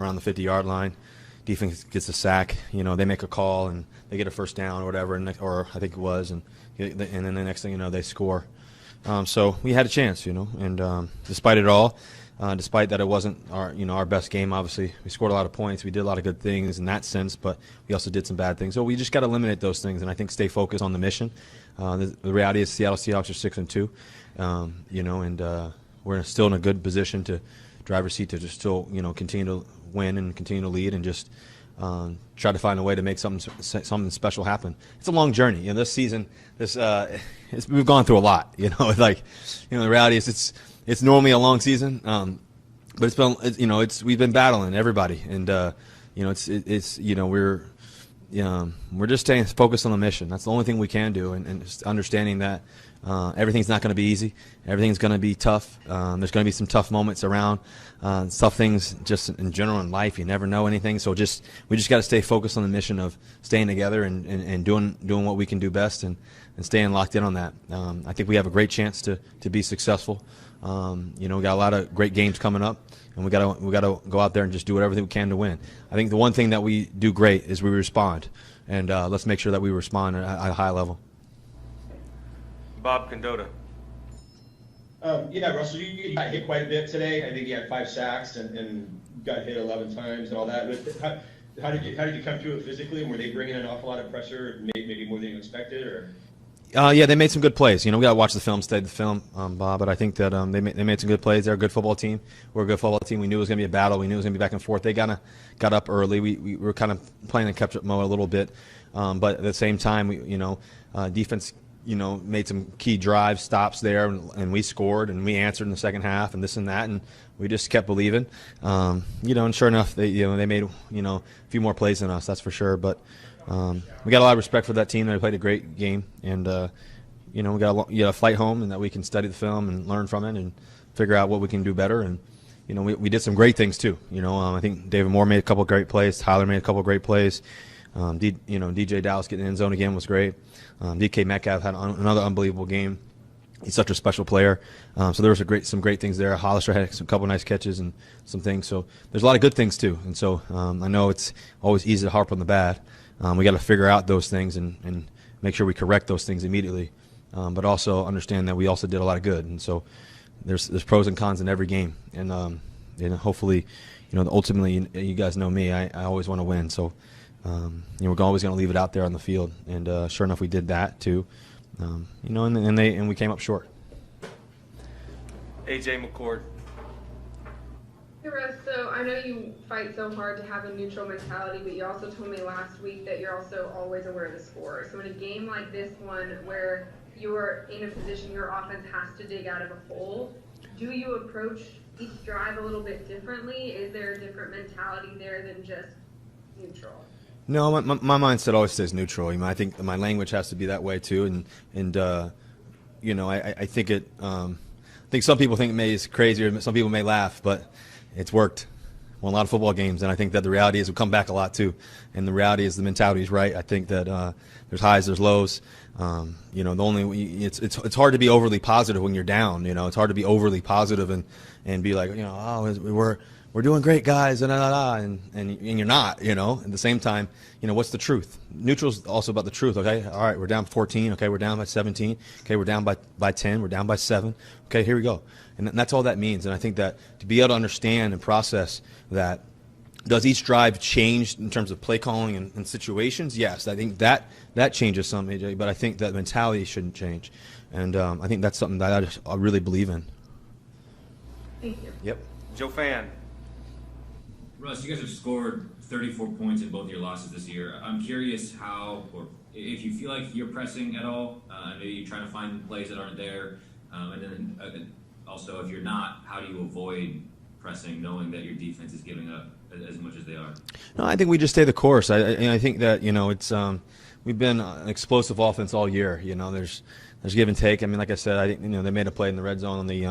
around the 50-yard line. Defense gets a sack. They make a call and they get a first down or whatever, or I think it was, and then the next thing you know, they score. So we had a chance, and despite it all, despite that it wasn't our best game, obviously we scored a lot of points. We did a lot of good things in that sense, but we also did some bad things. So we just got to eliminate those things, and I think stay focused on the mission. The reality is Seattle Seahawks are 6-2, and we're still in a good position to driver's seat to just still continue to win and continue to lead and just try to find a way to make something special happen. It's a long journey. This season, we've gone through a lot. The reality is it's normally a long season, but it's been we've been battling everybody, and we're just staying focused on the mission. That's the only thing we can do, and just understanding that everything's not going to be easy. Everything's going to be tough. There's going to be some tough moments around, tough things just in general in life. You never know anything, so we just got to stay focused on the mission of staying together and doing what we can do best and staying locked in on that. I think we have a great chance to be successful. We got a lot of great games coming up, and we got to go out there and just do whatever we can to win. I think the one thing that we do great is we respond, and let's make sure that we respond at a high level. Bob Condotta. Yeah, Russell, you got hit quite a bit today. I think you had 5 sacks and got hit 11 times and all that. But how did you come through it physically? And were they bringing an awful lot of pressure, maybe more than you expected, or? Yeah, they made some good plays. We got to watch the film, study the film, Bob. But I think that they made some good plays. They're a good football team. We're a good football team. We knew it was going to be a battle. We knew it was going to be back and forth. They got up early. We were kind of playing in catch-up mode a little bit. But at the same time, defense, made some key drive stops there, and we scored, and we answered in the second half, and this and that, and we just kept believing. And sure enough, they made a few more plays than us, that's for sure. But we got a lot of respect for that team. They played a great game, and we got a flight home, and that we can study the film and learn from it and figure out what we can do better. And we did some great things too. I think David Moore made a couple of great plays. Tyler made a couple of great plays. DJ Dallas getting in the end zone again was great. DK Metcalf had another unbelievable game. He's such a special player. So there was some great things there. Hollister had a couple of nice catches and some things. So there's a lot of good things too. And so I know it's always easy to harp on the bad. We got to figure out those things and make sure we correct those things immediately. But also understand that we also did a lot of good. And so there's pros and cons in every game. And hopefully, ultimately, you guys know me. I always want to win. So. We're always going to leave it out there on the field, and sure enough, we did that too. And we came up short. AJ McCord. Hey Russ, so I know you fight so hard to have a neutral mentality, but you also told me last week that you're also always aware of the score. So in a game like this one, where you're in a position your offense has to dig out of a hole, do you approach each drive a little bit differently? Is there a different mentality there than just neutral? No, my mindset always stays neutral. I think my language has to be that way too, and I think it. I think some people think it may is crazy, or some people may laugh, but it's worked. Won a lot of football games, and I think that the reality is we come back a lot too. And the reality is the mentality is right. I think that there's highs, there's lows. It's hard to be overly positive when you're down. It's hard to be overly positive and be like, we're doing great, guys, and you're not, At the same time, what's the truth? Neutral's also about the truth, okay? All right, we're down 14, okay, we're down by 17, okay, we're down by 10, we're down by 7, okay, here we go. And that's all that means. And I think that to be able to understand and process that, does each drive change in terms of play calling and situations? Yes, I think that changes some, AJ, but I think that mentality shouldn't change. And I think that's something that I really believe in. Thank you. Yep. Joe Fan. Russ, you guys have scored 34 points in both of your losses this year. I'm curious how, or if you feel like you're pressing at all, maybe you're trying to find plays that aren't there, and then also if you're not, how do you avoid pressing, knowing that your defense is giving up as much as they are? No, I think we just stay the course. I think that it's we've been an explosive offense all year. There's give and take. I mean, like I said, I think they made a play in the red zone on the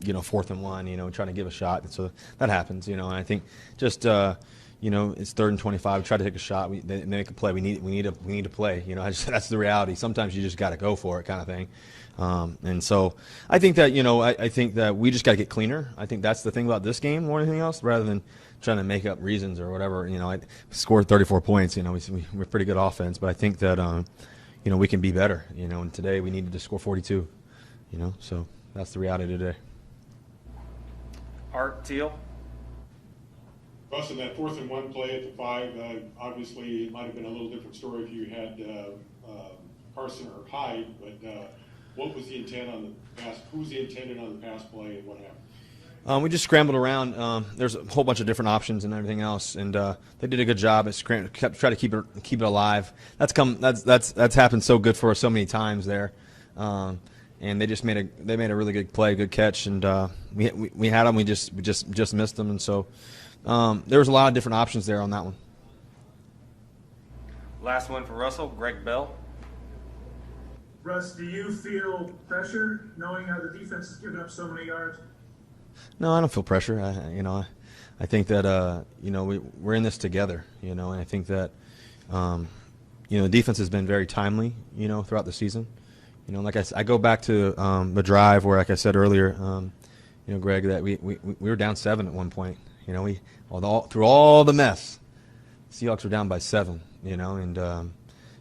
4th and 1. Trying to give a shot. And so that happens. And I think just it's 3rd and 25. We try to take a shot. They make a play. We need to play. That's the reality. Sometimes you just got to go for it, kind of thing. And so I think that I think that we just got to get cleaner. I think that's the thing about this game more than anything else, rather than trying to make up reasons or whatever. I scored 34 points. We're pretty good offense, but I think that we can be better. And today we needed to score 42. So that's the reality today. Art Teal. Russ, in that 4th and 1 play at the 5, obviously it might have been a little different story if you had Carson or Hyde, but what was the intent on the pass? Who was the intended on the pass play, and what happened? We just scrambled around. There's a whole bunch of different options and everything else, and they did a good job at try to keep it alive. That's happened so good for us so many times there, and they just made a really good play, good catch, and we had them. We just missed them, and so there was a lot of different options there on that one. Last one for Russell, Greg Bell. Russ, do you feel pressure knowing how the defense has given up so many yards? No, I don't feel pressure. I think that we're in this together. And I think that the defense has been very timely. Throughout the season. Like I go back to the drive where, like I said earlier, Greg, that we were down 7 at one point. Through all the mess, Seahawks were down by 7. And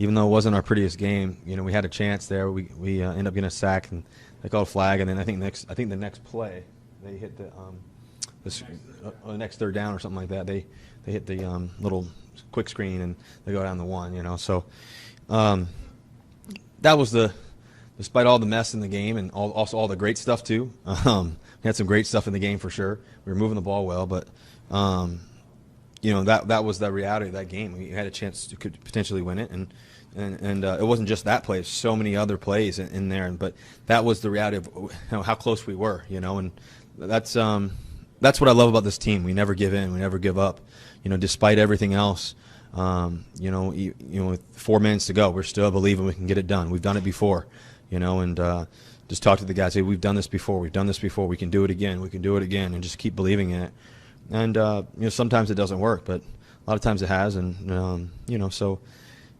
even though it wasn't our prettiest game, we had a chance there. We ended up getting a sack, and they called a flag. And then I think the next play, they hit the next 3rd down or something like that. They hit the little quick screen, and they go down the 1. So that was despite all the mess in the game and also all the great stuff too. We had some great stuff in the game for sure. We were moving the ball well, but that was the reality of that game. We had a chance to could potentially win it, and it wasn't just that play. So many other plays in there, but that was the reality of how close we were. And that's what I love about this team. We never give in. We never give up. Despite everything else, with 4 minutes to go, we're still believing we can get it done. We've done it before, and just talk to the guys. Hey, we've done this before. We've done this before. We can do it again. We can do it again, and just keep believing in it. And sometimes it doesn't work, but a lot of times it has. And so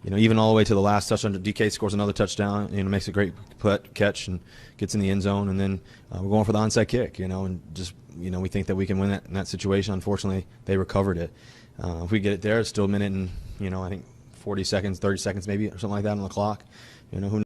even all the way to the last touchdown, DK scores another touchdown. Makes a great catch and gets in the end zone, and then we're going for the onside kick. And just we think that we can win that in that situation. Unfortunately, they recovered it. If we get it there, it's still a minute and I think 40 seconds, 30 seconds maybe, or something like that on the clock. Who